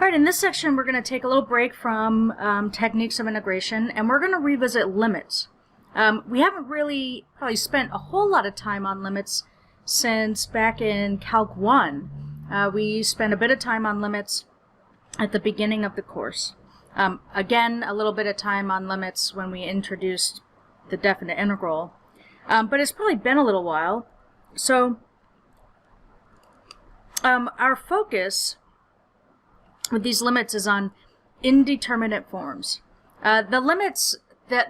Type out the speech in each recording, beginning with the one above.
Alright, in this section we're going to take a little break from techniques of integration, and we're going to revisit limits. We haven't really probably spent a whole lot of time on limits since back in Calc 1. We spent a bit of time on limits at the beginning of the course. Again, a little bit of time on limits when we introduced the definite integral. But it's probably been a little while. So our focus with these limits is on indeterminate forms. The limits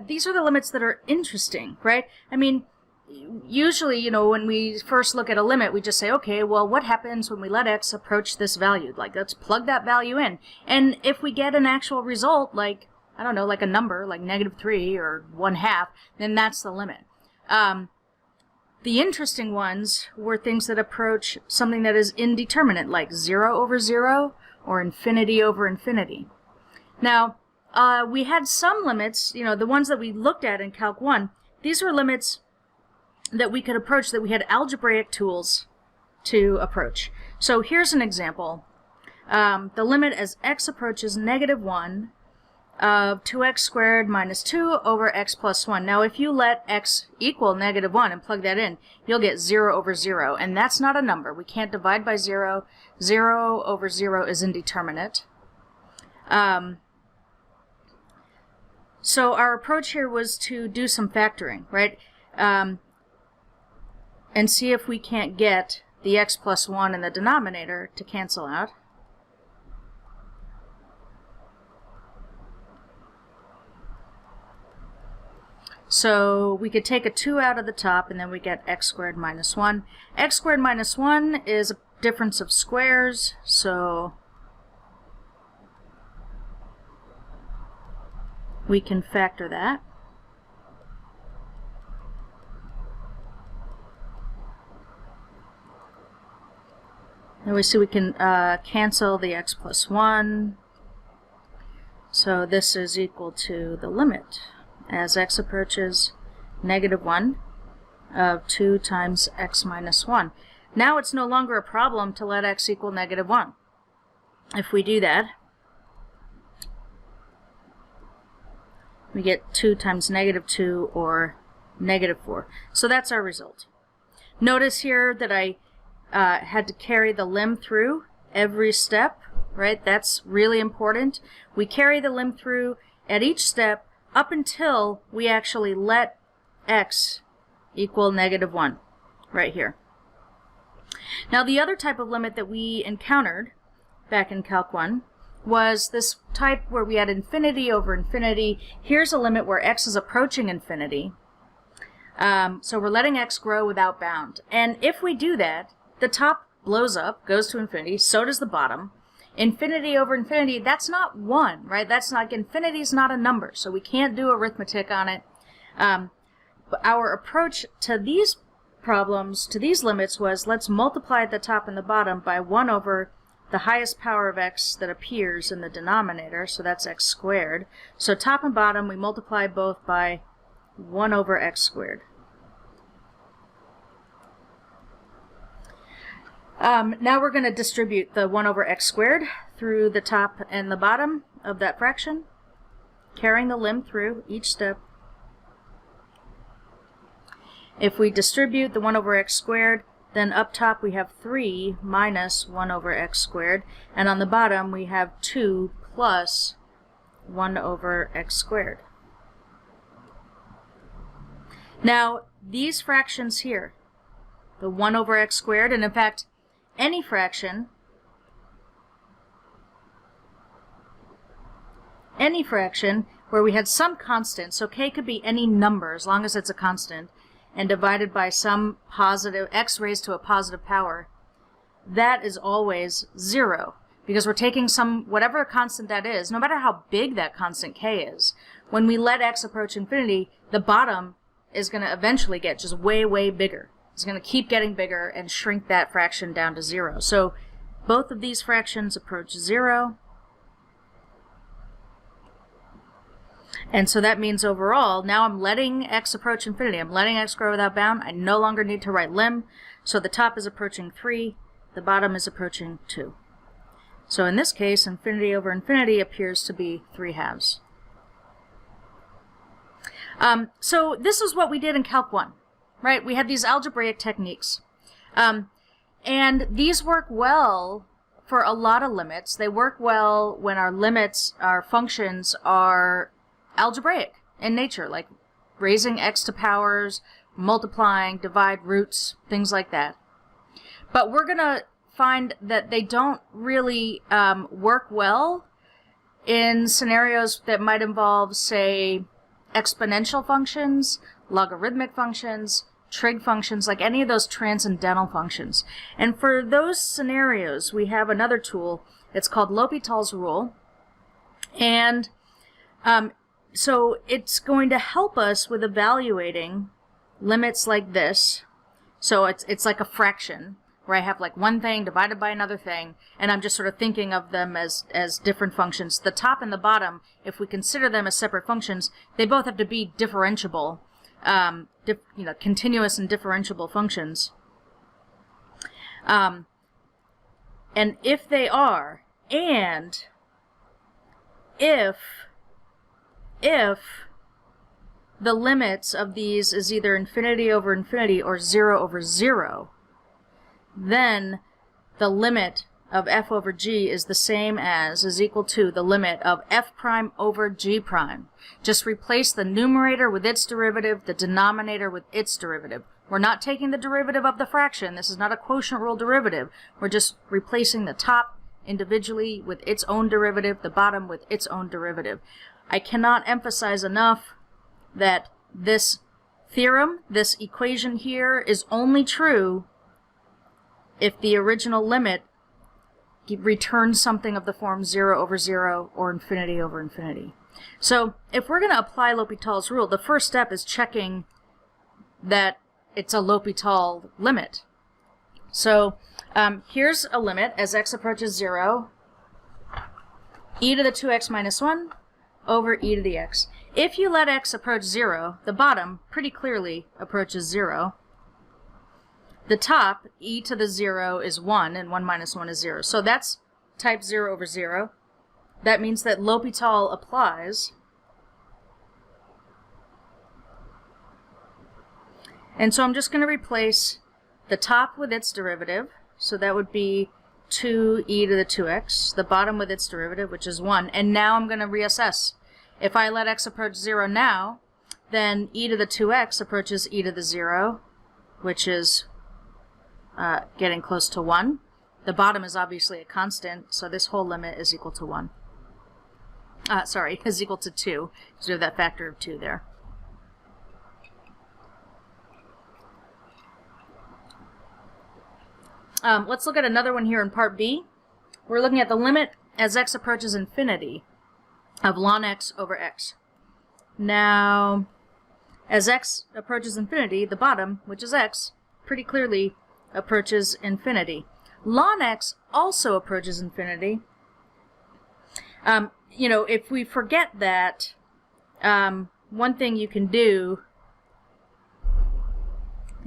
these are the limits that are interesting, right? I mean, usually, you know, when we first look at a limit, we just say, okay, well, what happens when we let x approach this value? Like, let's plug that value in. And if we get an actual result, like, I don't know, like a number, like -3 or 1/2, then that's the limit. The interesting ones were things that approach something that is indeterminate, like 0 over 0 or infinity over infinity. Now, we had some limits, you know, the ones that we looked at in Calc 1, these were limits that we could approach, that we had algebraic tools to approach. So here's an example. The limit as x approaches -1 of 2x squared minus 2 over x plus 1. Now if you let x equal -1 and plug that in, you'll get 0 over 0, and that's not a number. We can't divide by 0. 0 over 0 is indeterminate. So our approach here was to do some factoring, right? And see if we can't get the x plus 1 in the denominator to cancel out. So we could take a 2 out of the top, and then we get x squared minus 1. X squared minus 1 is a difference of squares, so we can factor that. And we see we can cancel the x plus 1. So this is equal to the limit as x approaches -1 of 2 times x minus 1. Now it's no longer a problem to let x equal -1. If we do that, we get 2 times -2 or -4. So that's our result. Notice here that I had to carry the lim through every step, right? That's really important. We carry the lim through at each step up until we actually let x equal -1, right here. Now the other type of limit that we encountered back in Calc 1 was this type where we had infinity over infinity. Here's a limit where x is approaching infinity. So we're letting x grow without bound. And if we do that, the top blows up, goes to infinity, so does the bottom. Infinity over infinity, that's not 1, right? That's not, infinity is not a number, so we can't do arithmetic on it. But our approach to these problems, to these limits, was let's multiply the top and the bottom by 1 over the highest power of x that appears in the denominator, so that's x squared. So top and bottom, we multiply both by 1 over x squared. Now we're going to distribute the 1 over x squared through the top and the bottom of that fraction, carrying the lim through each step. If we distribute the 1 over x squared, then up top we have 3 minus 1 over x squared, and on the bottom we have 2 plus 1 over x squared. Now these fractions here, the 1 over x squared, and in fact any fraction where we had some constant, so k could be any number as long as it's a constant, and divided by some positive, x raised to a positive power, that is always 0, because we're taking some, whatever constant that is, no matter how big that constant k is, when we let x approach infinity, the bottom is going to eventually get just way, way bigger. It's going to keep getting bigger and shrink that fraction down to 0. So both of these fractions approach 0. And so that means overall, now I'm letting x approach infinity. I'm letting x grow without bound. I no longer need to write lim. So the top is approaching 3. The bottom is approaching 2. So in this case, infinity over infinity appears to be 3/2. So this is what we did in Calc 1, right? We had these algebraic techniques. And these work well for a lot of limits. They work well when our limits, our functions, are algebraic in nature, like raising x to powers, multiplying, divide, roots, things like that. But we're going to find that they don't really work well in scenarios that might involve, say, exponential functions, logarithmic functions, trig functions, like any of those transcendental functions. And for those scenarios, we have another tool. It's called L'Hopital's rule. And so it's going to help us with evaluating limits like this. So it's like a fraction, where I have like one thing divided by another thing, and I'm just sort of thinking of them as different functions. The top and the bottom, if we consider them as separate functions, they both have to be differentiable, continuous and differentiable functions. And if they are, and if the limits of these is either infinity over infinity or 0 over 0, then the limit of f over g is the same as, is equal to, the limit of f prime over g prime. Just replace the numerator with its derivative, the denominator with its derivative. We're not taking the derivative of the fraction. This is not a quotient rule derivative. We're just replacing the top individually with its own derivative, the bottom with its own derivative. I cannot emphasize enough that this theorem, this equation here, is only true if the original limit returns something of the form 0 over 0 or infinity over infinity. So if we're going to apply L'Hopital's rule, the first step is checking that it's a L'Hopital limit. So here's a limit as x approaches 0, e to the 2x minus 1 over e to the x. If you let x approach 0, the bottom pretty clearly approaches 0. The top, e to the 0, is 1, and 1 minus 1 is 0. So that's type 0 over 0. That means that L'Hopital applies. And so I'm just going to replace the top with its derivative. So that would be 2e to the 2x. The bottom with its derivative, which is 1. And now I'm going to reassess. If I let x approach 0 now, then e to the 2x approaches e to the 0, which is getting close to 1. The bottom is obviously a constant, so this whole limit is equal to 1. Is equal to 2, because we have that factor of 2 there. Let's look at another one here in part B. We're looking at the limit as x approaches infinity of ln x over x. Now, as x approaches infinity, the bottom, which is x, pretty clearly approaches infinity. Ln x also approaches infinity. If we forget that, one thing you can do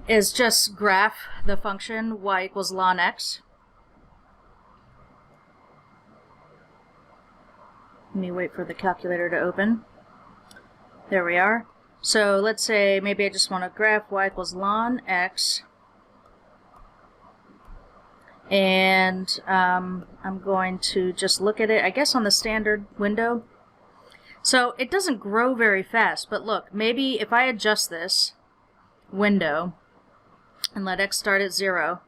is just graph the function y equals ln x. Let me wait for the calculator to open. There we are. So let's say maybe I just want to graph y equals ln x. And I'm going to just look at it, I guess, on the standard window. So it doesn't grow very fast, but look, maybe if I adjust this window and let x start at 0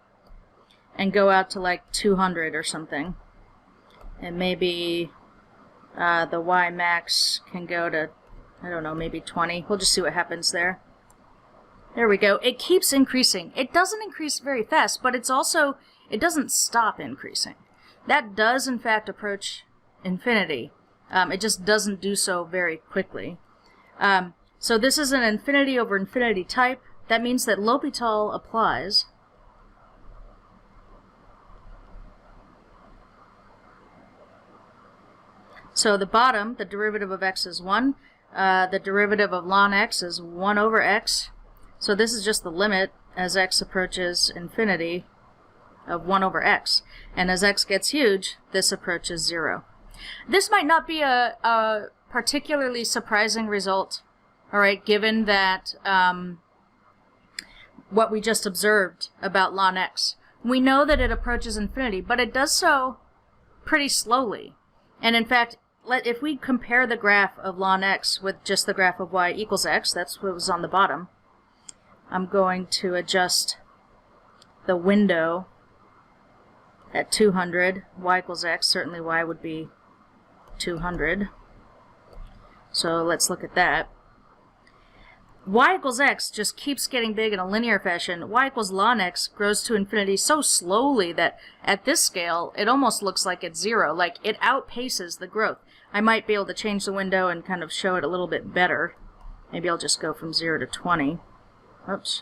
and go out to like 200 or something, and maybe the y max can go to, I don't know, maybe 20. We'll just see what happens there. There we go. It keeps increasing. It doesn't increase very fast, but it's also, it doesn't stop increasing. That does, in fact, approach infinity. It just doesn't do so very quickly. So this is an infinity over infinity type. That means that L'Hopital applies. So the bottom, the derivative of x is 1. The derivative of ln x is 1 over x. So this is just the limit as x approaches infinity of 1 over x. And as x gets huge, this approaches 0. This might not be a particularly surprising result, all right, given that what we just observed about ln x. We know that it approaches infinity, but it does so pretty slowly. And in fact, if we compare the graph of ln x with just the graph of y equals x, that's what was on the bottom. I'm going to adjust the window at 200. Y equals x, certainly y would be 200. So let's look at that. Y equals x just keeps getting big in a linear fashion. Y equals ln x grows to infinity so slowly that at this scale it almost looks like it's 0, like it outpaces the growth. I might be able to change the window and kind of show it a little bit better. Maybe I'll just go from 0 to 20. Oops.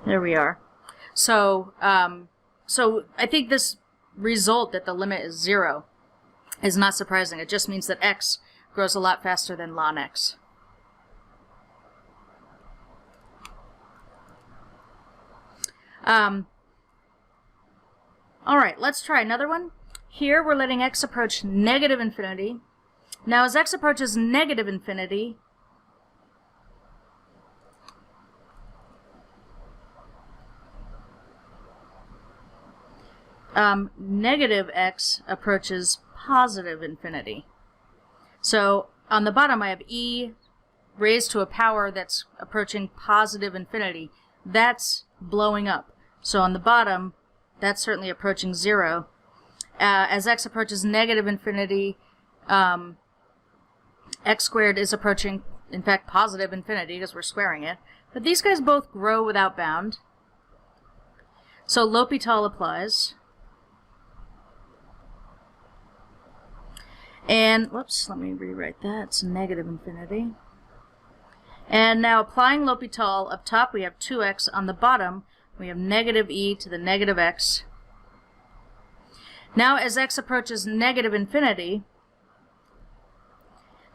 There we are. So, so I think this result that the limit is 0 is not surprising. It just means that x grows a lot faster than ln x. All right, let's try another one. Here we're letting x approach negative infinity. Now as x approaches negative infinity, negative x approaches positive infinity. So on the bottom I have e raised to a power that's approaching positive infinity. That's blowing up. So on the bottom, that's certainly approaching 0. As x approaches negative infinity, x squared is approaching, in fact, positive infinity because we're squaring it. But these guys both grow without bound. So L'Hopital applies. And, whoops, let me rewrite that. It's negative infinity. And now applying L'Hopital up top, we have 2x. On the bottom, we have negative e to the negative x. Now as x approaches negative infinity,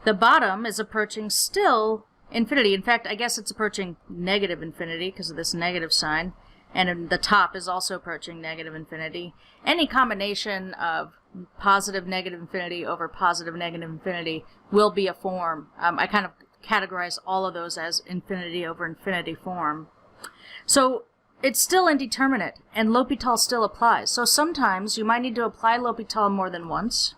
the bottom is approaching still infinity. In fact, I guess it's approaching negative infinity because of this negative sign. And the top is also approaching negative infinity. Any combination of positive negative infinity over positive negative infinity will be a form. I kind of categorize all of those as infinity over infinity form. So it's still indeterminate, and L'Hopital still applies. So sometimes you might need to apply L'Hopital more than once.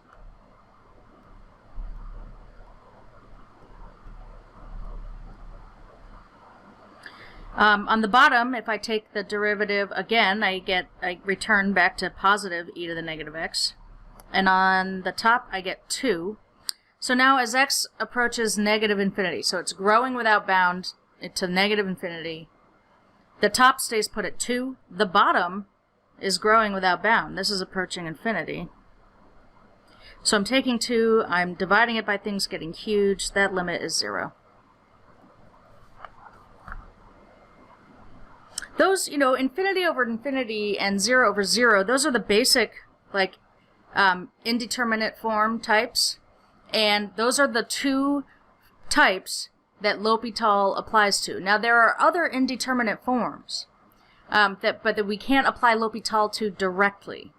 On the bottom, if I take the derivative again, I return back to positive e to the negative x. And on the top, I get 2. So now as x approaches negative infinity, so it's growing without bound to negative infinity, the top stays put at 2. The bottom is growing without bound. This is approaching infinity. So I'm taking 2, I'm dividing it by things getting huge. That limit is 0. Those, you know, infinity over infinity and 0 over 0, those are the basic, like, indeterminate form types. And those are the two types that L'Hopital applies to. Now, there are other indeterminate forms, but that we can't apply L'Hopital to directly.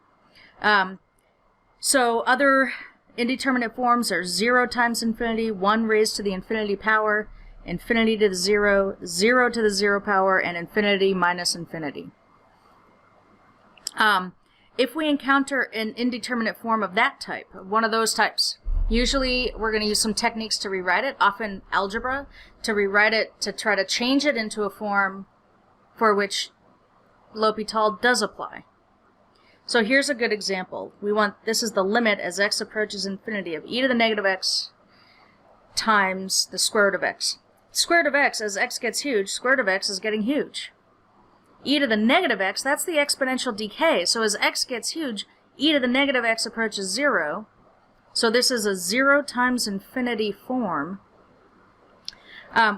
So other indeterminate forms are 0 times infinity, 1 raised to the infinity power, infinity to the 0, 0 to the 0 power, and infinity minus infinity. If we encounter an indeterminate form of that type, one of those types, usually we're going to use some techniques to rewrite it, often algebra, to rewrite it, to try to change it into a form for which L'Hopital does apply. So here's a good example. This is the limit as x approaches infinity of e to the negative x times the square root of x. Square root of x, as x gets huge, square root of x is getting huge. E to the negative x, that's the exponential decay. So as x gets huge, e to the negative x approaches 0. So this is a 0 times infinity form,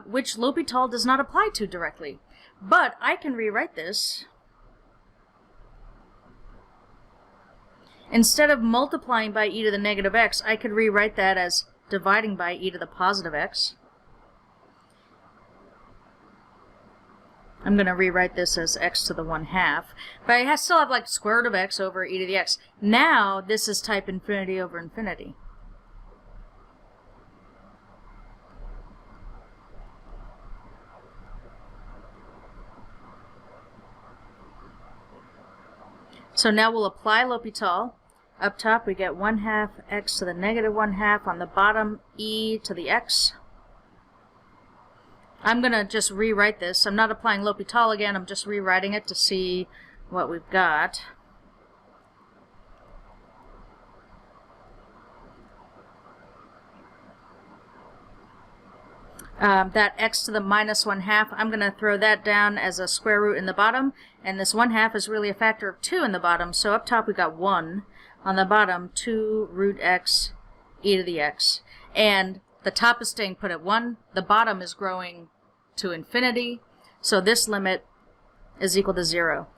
which L'Hopital does not apply to directly. But I can rewrite this. Instead of multiplying by e to the negative x, I could rewrite that as dividing by e to the positive x. I'm going to rewrite this as x to the 1/2. But I still have like square root of x over e to the x. Now this is type infinity over infinity. So now we'll apply L'Hopital. Up top we get 1/2 x to the negative 1/2. On the bottom, e to the x. I'm going to just rewrite this. I'm not applying L'Hopital again. I'm just rewriting it to see what we've got. That x to the minus 1/2, I'm going to throw that down as a square root in the bottom. And this 1/2 is really a factor of 2 in the bottom. So up top we got 1. On the bottom, 2 root x e to the x. And the top is staying put at 1. The bottom is growing to infinity. So this limit is equal to 0.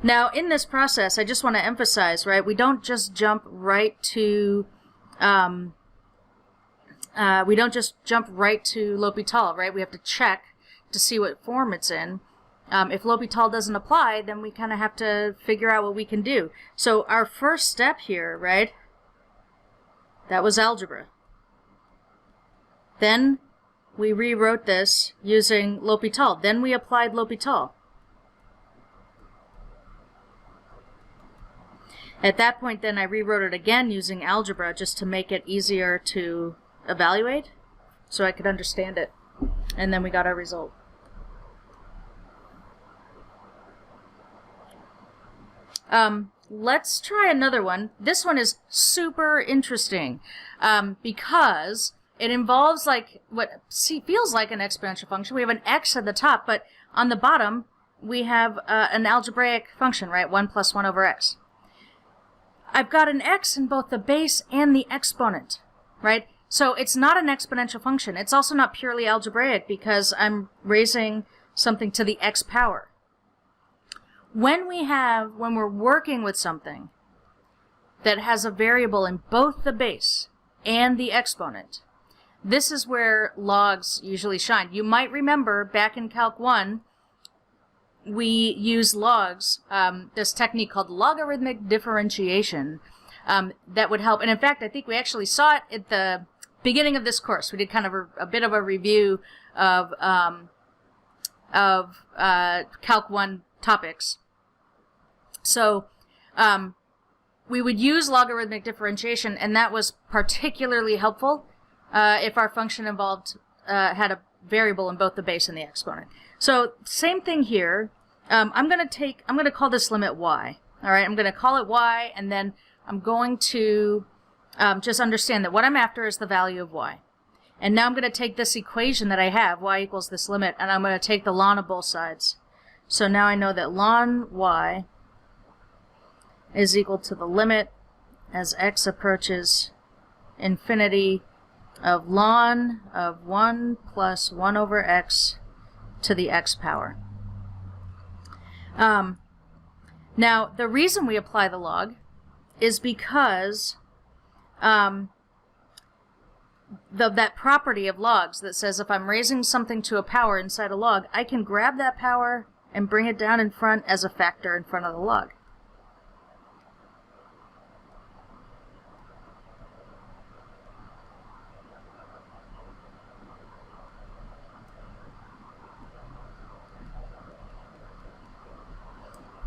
Now, in this process, I just want to emphasize, right, we don't just jump right to L'Hopital, right? We have to check to see what form it's in. If L'Hopital doesn't apply, then we kind of have to figure out what we can do. So our first step here, right, that was algebra. Then we rewrote this using L'Hopital. Then we applied L'Hopital. At that point, then I rewrote it again using algebra just to make it easier to evaluate so I could understand it. And then we got our result. Let's try another one. This one is super interesting because it involves like what feels like an exponential function. We have an x at the top, but on the bottom we have an algebraic function, right? 1 plus 1 over x. I've got an x in both the base and the exponent, right? So it's not an exponential function. It's also not purely algebraic because I'm raising something to the x power. When we're working with something that has a variable in both the base and the exponent, this is where logs usually shine. You might remember back in Calc 1, we used logs, this technique called logarithmic differentiation, that would help. And in fact, I think we actually saw it at the beginning of this course. We did kind of a bit of a review of Calc 1 topics. So we would use logarithmic differentiation, and that was particularly helpful if our function involved had a variable in both the base and the exponent. So same thing here. I'm going to call this limit y. All right, I'm going to call it y, and then I'm going to just understand that what I'm after is the value of y. And now I'm going to take this equation that I have, y equals this limit, and I'm going to take the ln of both sides. So now I know that ln y is equal to the limit as x approaches infinity of ln of 1 plus 1 over x to the x power. Now, the reason we apply the log is because that property of logs that says if I'm raising something to a power inside a log, I can grab that power and bring it down in front as a factor in front of the log.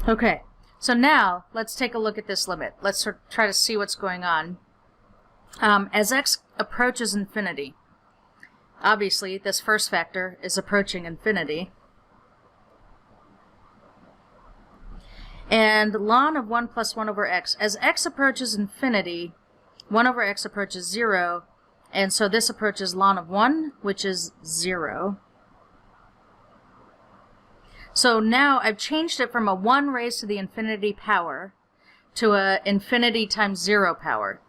Okay, so now let's take a look at this limit. Let's try to see what's going on. As x approaches infinity, obviously this first factor is approaching infinity. And ln of 1 plus 1 over x. As x approaches infinity, 1 over x approaches 0, and so this approaches ln of 1, which is 0. So now I've changed it from a 1 raised to the infinity power to a infinity times 0 power.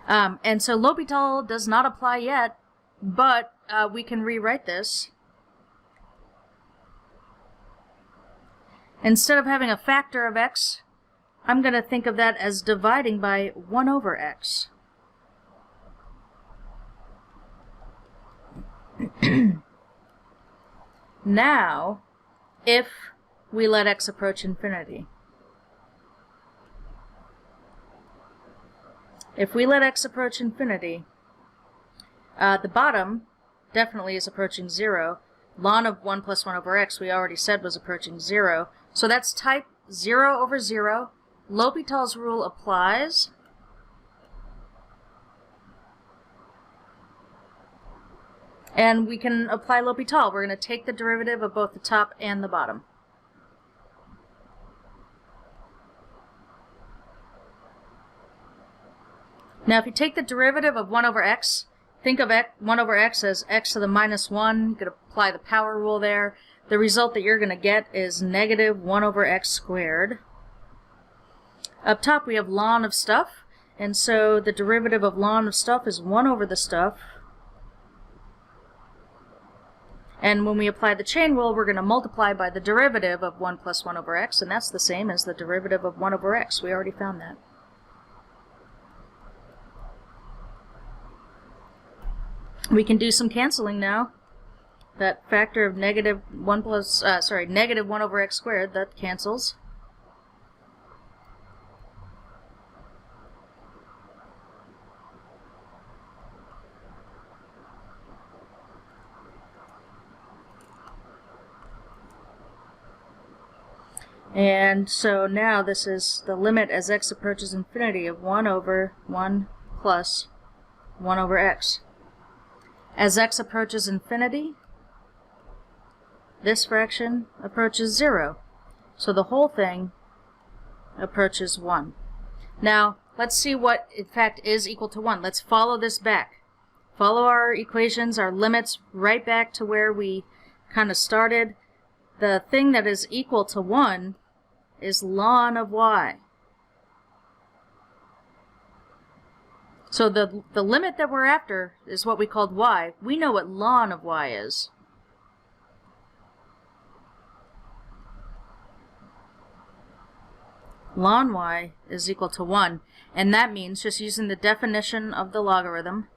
And so L'Hopital does not apply yet, but we can rewrite this. Instead of having a factor of x, I'm going to think of that as dividing by 1 over x. Now, if we let x approach infinity, if we let x approach infinity, the bottom definitely is approaching 0. Ln of 1 plus 1 over x we already said was approaching 0. So that's type 0 over 0. L'Hopital's rule applies. And we can apply L'Hopital. We're going to take the derivative of both the top and the bottom. Now if you take the derivative of 1 over x, think of 1 over x as x to the minus 1. You could apply the power rule there. The result that you're going to get is negative 1 over x squared. Up top we have ln of stuff, and so the derivative of ln of stuff is 1 over the stuff. And when we apply the chain rule, we're going to multiply by the derivative of 1 plus 1 over x, and that's the same as the derivative of 1 over x. We already found that. We can do some canceling now. That factor of negative 1 over x squared, that cancels. And so now this is the limit as x approaches infinity of 1 over 1 plus 1 over x. As x approaches infinity, this fraction approaches 0. So the whole thing approaches 1. Now, let's see what in fact is equal to 1. Let's follow this back. Follow our equations, our limits, right back to where we kind of started. The thing that is equal to 1 is ln of y. So the limit that we're after is what we called y. We know what ln of y is. Ln y is equal to 1. And that means, just using the definition of the logarithm,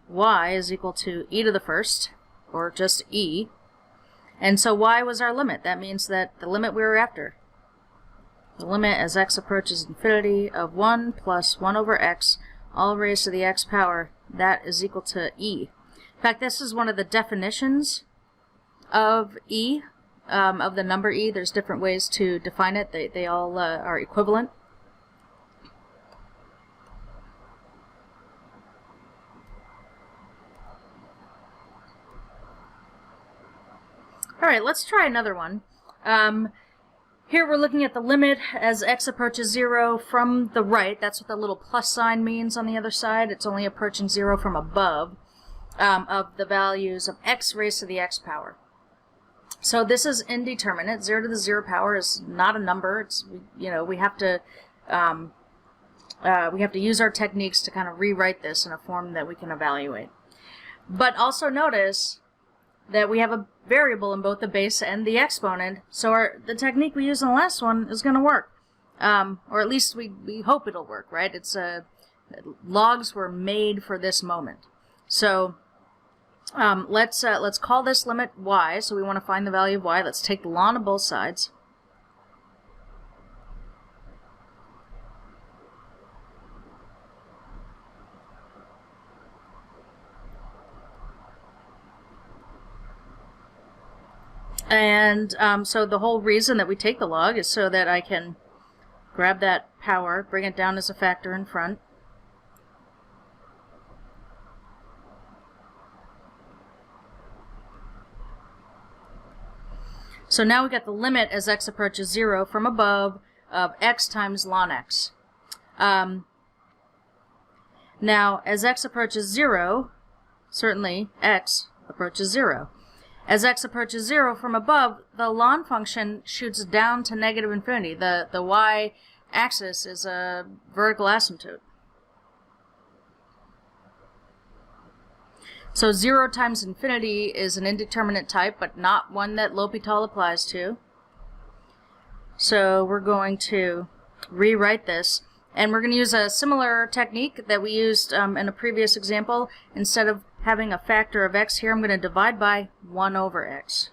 y is equal to e to the first, or just e. And so y was our limit. That means that the limit we were after, the limit as x approaches infinity of 1 plus 1 over x, all raised to the x power, that is equal to e. In fact, this is one of the definitions of e, of the number e. There's different ways to define it. They all are equivalent. Alright, let's try another one. Here we're looking at the limit as x approaches 0 from the right. That's what the little plus sign means on the other side. It's only approaching 0 from above, of the values of x raised to the x power. So this is indeterminate. 0 to the 0 power is not a number. It's, we have to use our techniques to kind of rewrite this in a form that we can evaluate. But also notice that we have a variable in both the base and the exponent, so the technique we used in the last one is going to work. Or at least we hope it'll work, right? It's logs were made for this moment. So let's call this limit y, so we want to find the value of y. Let's take the ln of both sides. And so the whole reason that we take the log is so that I can grab that power, bring it down as a factor in front. So now we got the limit as x approaches 0 from above of x times ln x. Now, as x approaches 0, certainly x approaches 0. As x approaches 0 from above, the ln function shoots down to negative infinity. The y-axis is a vertical asymptote. So 0 times infinity is an indeterminate type, but not one that L'Hopital applies to. So we're going to rewrite this, and we're going to use a similar technique that we used in a previous example. Instead of having a factor of x here, I'm going to divide by 1 over x.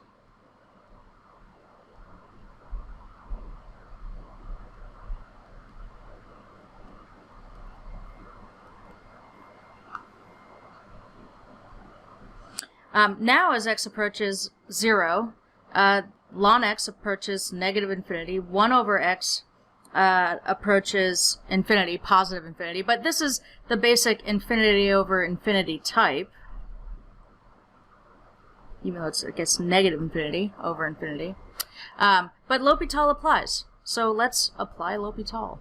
Now as x approaches 0, ln x approaches negative infinity. 1 over x approaches infinity, positive infinity. But this is the basic infinity over infinity type, even though it gets negative infinity over infinity. But L'Hopital applies. So let's apply L'Hopital.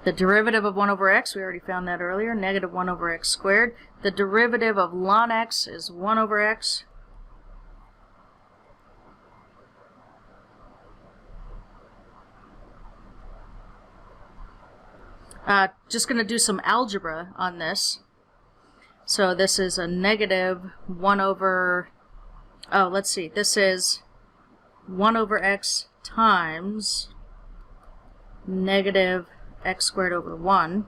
The derivative of 1 over x, we already found that earlier, negative 1 over x squared. The derivative of ln x is 1 over x. Just going to do some algebra on this. So this is a negative 1 over, let's see, this is 1 over x times negative x squared over 1.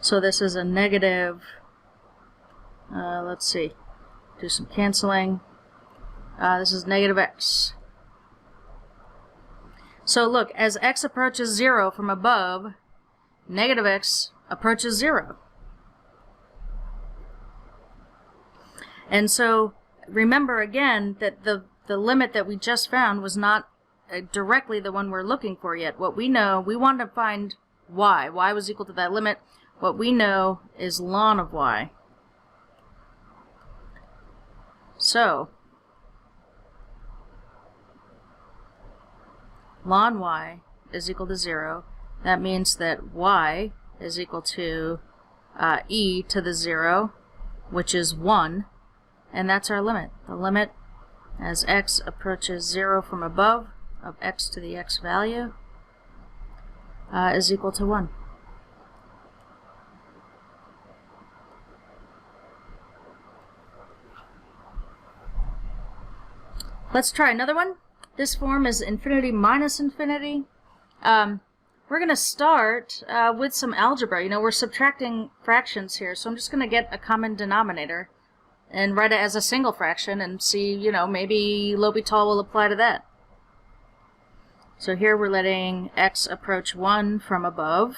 So this is a negative, let's see, do some canceling. This is negative x. So look, as x approaches 0 from above, negative x approaches 0. And so remember again that the limit that we just found was not directly the one we're looking for yet. What we know, we want to find y. Y was equal to that limit. What we know is ln of y. So ln y is equal to 0. That means that y is equal to e to the 0, which is 1. And that's our limit. The limit as x approaches 0 from above of x to the x value is equal to 1. Let's try another one. This form is infinity minus infinity. We're going to start with some algebra. You know, we're subtracting fractions here, so I'm just going to get a common denominator and write it as a single fraction and see, you know, maybe L'Hopital will apply to that. So here we're letting x approach 1 from above.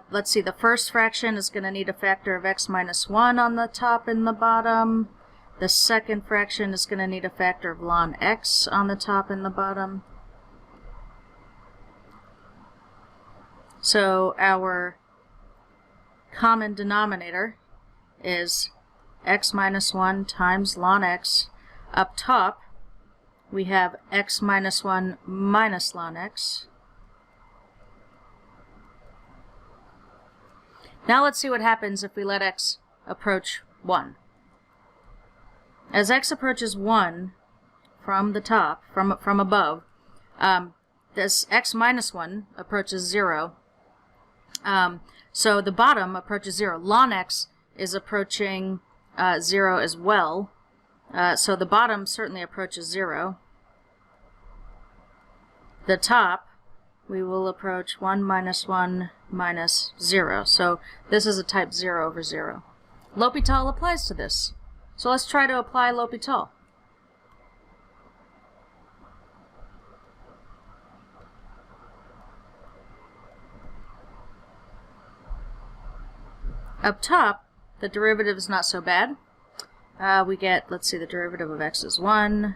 Let's see, the first fraction is going to need a factor of x minus 1 on the top and the bottom. The second fraction is going to need a factor of ln x on the top and the bottom. So our common denominator is x minus 1 times ln x. Up top, we have x minus 1 minus ln x. Now let's see what happens if we let x approach 1. As x approaches 1 from the top, from above, this x minus 1 approaches 0. So the bottom approaches 0. Ln x is approaching 0 as well. So the bottom certainly approaches 0. The top, we will approach 1 minus 1 minus 0. So this is a type 0 over 0. L'Hopital applies to this. So let's try to apply L'Hopital. Up top, the derivative is not so bad. We get, let's see, the derivative of x is 1.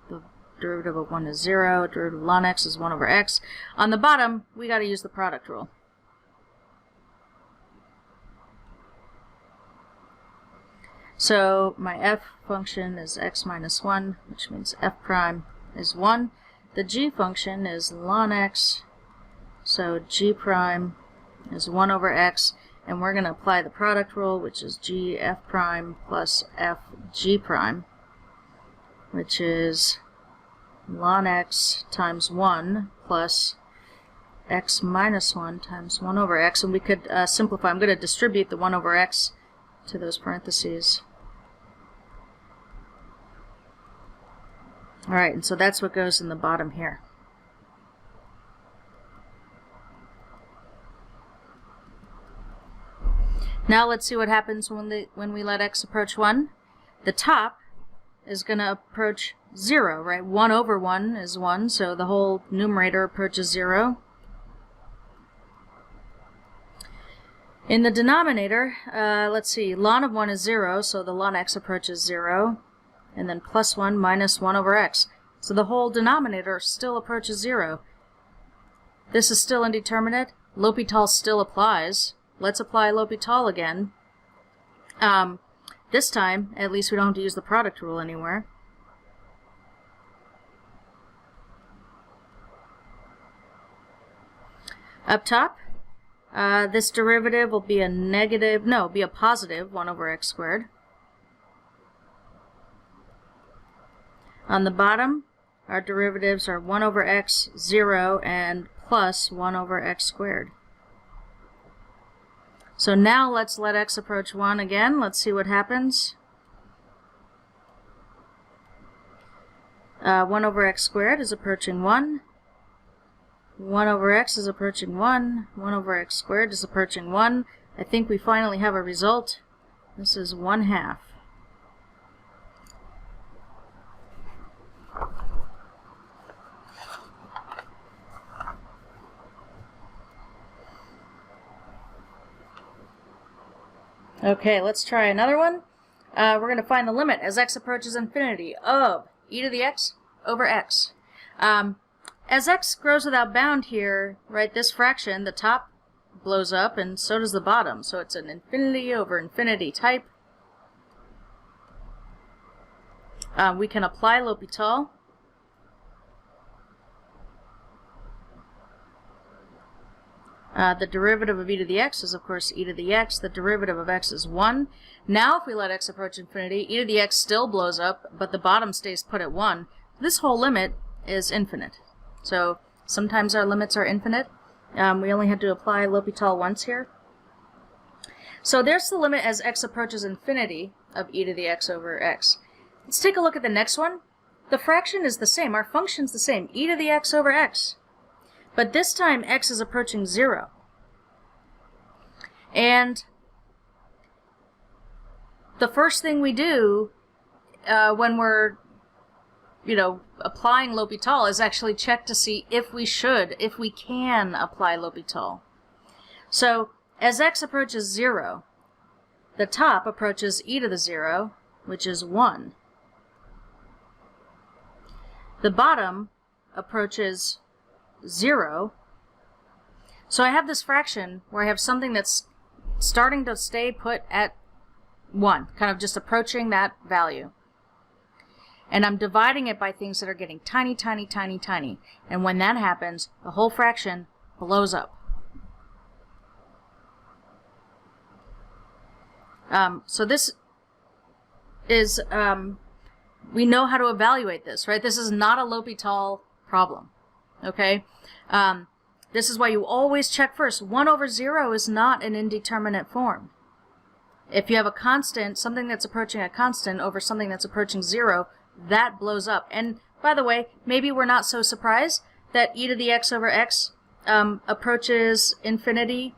The derivative of 1 is 0. Derivative of ln x is 1 over x. On the bottom, we got to use the product rule. So my f function is x minus 1, which means f prime is 1. The g function is ln x, so g prime is 1 over x. And we're going to apply the product rule, which is g f prime plus f g prime, which is ln x times 1 plus x minus 1 times 1 over x. And we could simplify. I'm going to distribute the 1 over x to those parentheses. Alright, and so that's what goes in the bottom here. Now let's see what happens when we let x approach 1. The top is going to approach 0, right? 1 over 1 is 1, so the whole numerator approaches 0. In the denominator, let's see, ln of 1 is 0, so the ln x approaches 0. And then plus 1 minus 1 over x. So the whole denominator still approaches 0. This is still indeterminate. L'Hopital still applies. Let's apply L'Hopital again. This time, at least we don't have to use the product rule anywhere. Up top, this derivative will be a positive 1 over x squared. On the bottom, our derivatives are 1 over x, 0, and plus 1 over x squared. So now let's let x approach 1 again. Let's see what happens. 1 over x squared is approaching 1. 1 over x is approaching 1. 1 over x squared is approaching 1. I think we finally have a result. This is 1/2. Okay, let's try another one. We're going to find the limit as x approaches infinity of e to the x over x. As x grows without bound here, right, this fraction, the top blows up and so does the bottom. So it's an infinity over infinity type. We can apply L'Hopital. The derivative of e to the x is, of course, e to the x. The derivative of x is 1. Now, if we let x approach infinity, e to the x still blows up, but the bottom stays put at 1. This whole limit is infinite. So sometimes our limits are infinite. We only had to apply L'Hopital once here. So there's the limit as x approaches infinity of e to the x over x. Let's take a look at the next one. The fraction is the same. Our function's the same, e to the x over x. But this time x is approaching 0. And the first thing we do when we're, applying L'Hopital is actually check to see if we can apply L'Hopital. So as x approaches 0, the top approaches e to the 0, which is 1. The bottom approaches 0. So I have this fraction where I have something that's starting to stay put at 1, kind of just approaching that value. And I'm dividing it by things that are getting tiny, tiny, tiny, tiny. And when that happens, the whole fraction blows up. So this is, we know how to evaluate this, right? This is not a L'Hopital problem. Okay, this is why you always check first. 1 over 0 is not an indeterminate form. If you have a constant, something that's approaching a constant over something that's approaching 0, that blows up. And by the way, maybe we're not so surprised that e to the x over x approaches infinity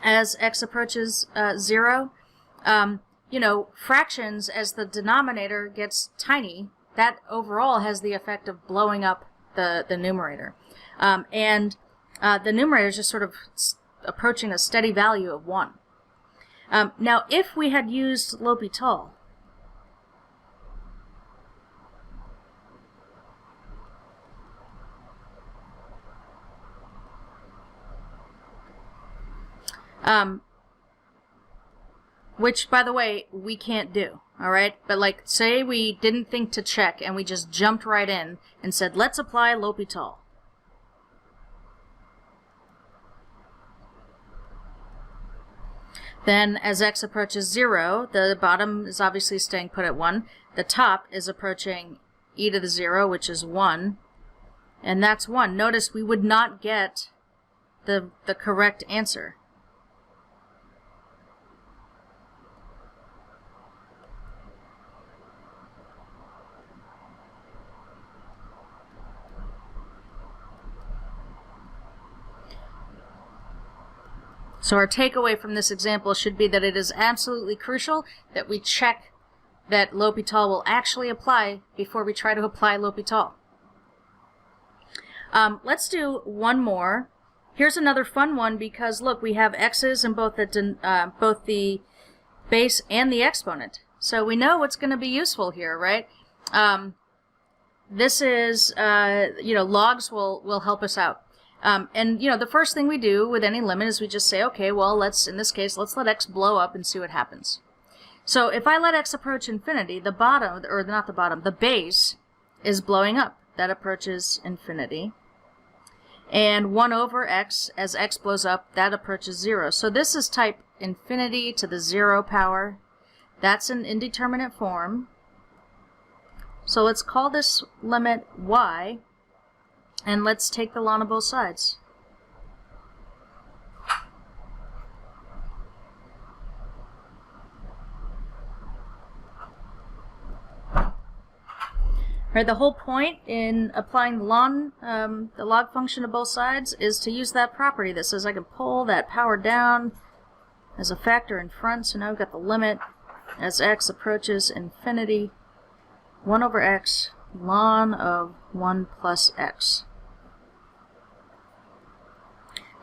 as x approaches 0. Fractions, as the denominator gets tiny, that overall has the effect of blowing up the numerator. The numerator is just sort of approaching a steady value of 1. Now, if we had used L'Hopital, which, by the way, we can't do, all right? But, like, say we didn't think to check and we just jumped right in and said, let's apply L'Hopital. Then, as x approaches 0, the bottom is obviously staying put at 1. The top is approaching e to the 0, which is 1. And that's 1. Notice we would not get the correct answer. So our takeaway from this example should be that it is absolutely crucial that we check that L'Hopital will actually apply before we try to apply L'Hopital. Let's do one more. Here's another fun one because look, we have x's in both the base and the exponent. So we know what's going to be useful here, right? This is, logs will help us out. And the first thing we do with any limit is we just say, okay, well, in this case, let's let x blow up and see what happens. So if I let x approach infinity, the base is blowing up. That approaches infinity. And 1 over x, as x blows up, that approaches 0. So this is type infinity to the 0 power. That's an indeterminate form. So let's call this limit y, and let's take the ln of both sides. Right, the whole point in applying the log function to both sides is to use that property that says I can pull that power down as a factor in front. So now we've got the limit as x approaches infinity, 1 over x ln of 1 plus x.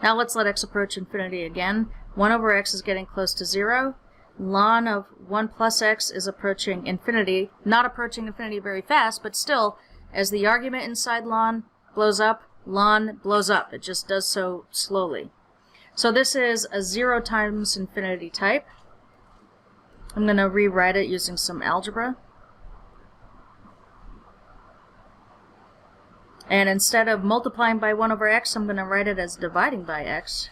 Now let's let x approach infinity again. 1 over x is getting close to 0. Ln of 1 plus x is approaching infinity. Not approaching infinity very fast, but still, as the argument inside ln blows up, ln blows up. It just does so slowly. So this is a 0 times infinity type. I'm going to rewrite it using some algebra. And instead of multiplying by 1 over x, I'm going to write it as dividing by x.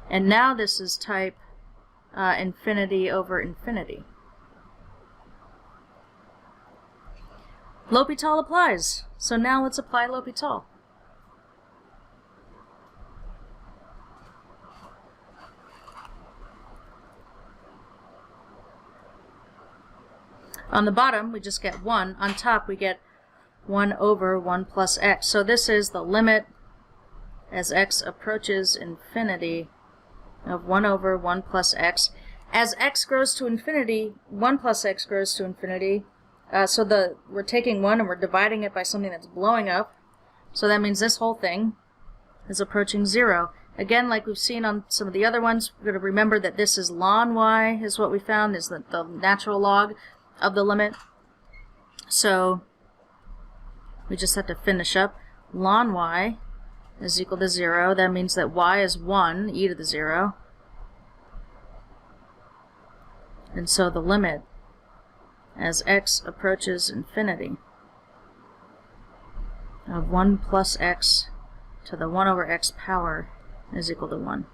And now this is type infinity over infinity. L'Hopital applies. So now let's apply L'Hopital. On the bottom, we just get 1. On top, we get 1 over 1 plus x. So this is the limit as x approaches infinity of 1 over 1 plus x. As x grows to infinity, 1 plus x grows to infinity. We're taking 1 and we're dividing it by something that's blowing up. So that means this whole thing is approaching 0. Again, like we've seen on some of the other ones, we're going to remember that this is ln y, is what we found, is the natural log of the limit. So we just have to finish up. Ln y is equal to 0. That means that y is 1, e to the 0. And so the limit as x approaches infinity of 1 plus x to the 1 over x power is equal to 1.